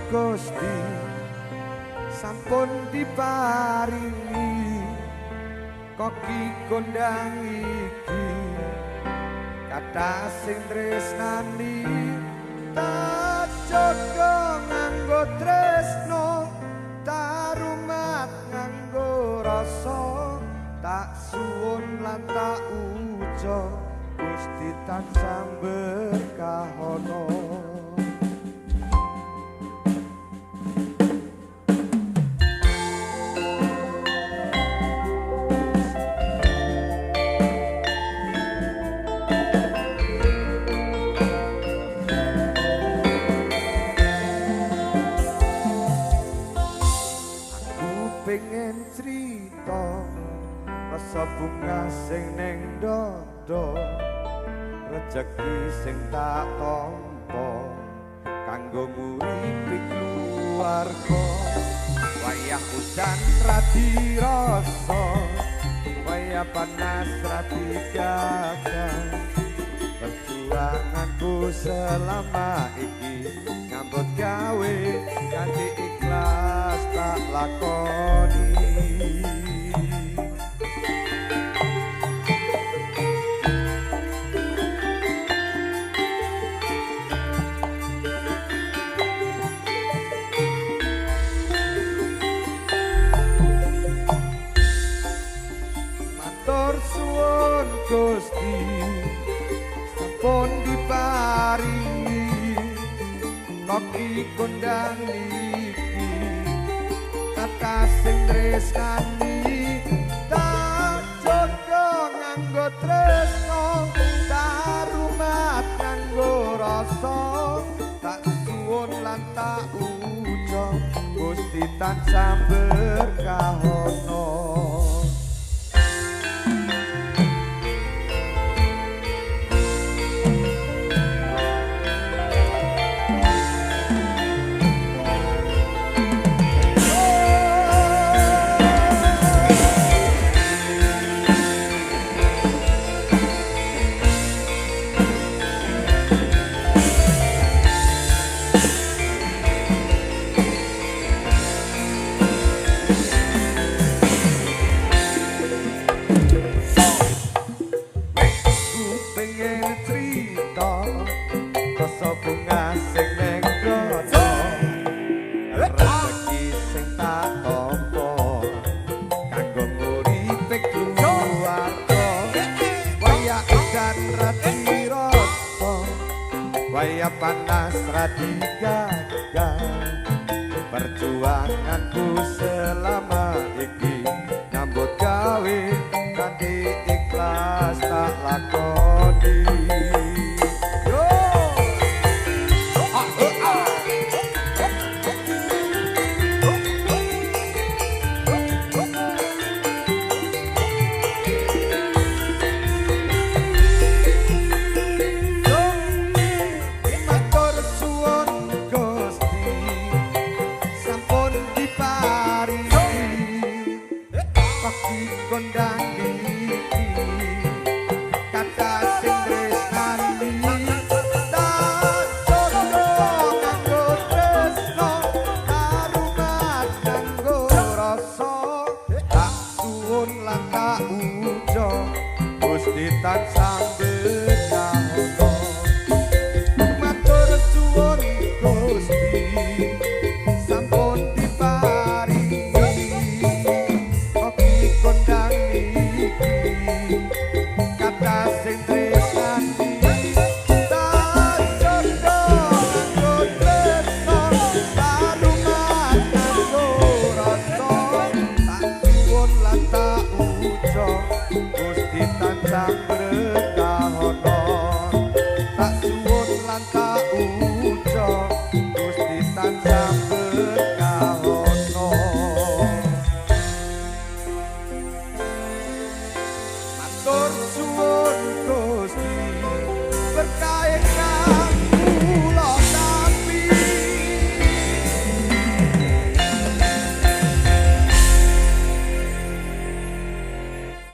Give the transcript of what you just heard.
Gusti sampun diparingi koki kondang iki kathah sing tresnani tak jaga nganggo tresno tarumat nganggo rasa tak suwun lan tak uja Gusti tansah berkahono. Pengen cerita rasa bunga sing neng dodo rejeki sing tak tampa kanggo nguripi keluarga wayah udan radi rasa wayah panas radi gagal perjuanganku selama iki ngambut gawe kanthi ikhlas tak lakoni matur suwun Gusti sampun diparingi koki kondang iki kathah sing tresnani tak jaga nganggo tresno tarumat nganggo rasa tak suwun lan tak uja Gusti tansah berkahono. Rasa bunga sing neng dodo rezeki sing tak tampa kanggo nguripi keluarga wayah udan radi rasa wayah panas radi gagal perjuanganku selama iki nyambut gawe kanthi ikhlas tak lakoni. Kondang iki kathah sing tresnani tak jaga nganggo tresno tarumat nganggo rasa tak suwun lan tak uja Gusti tansah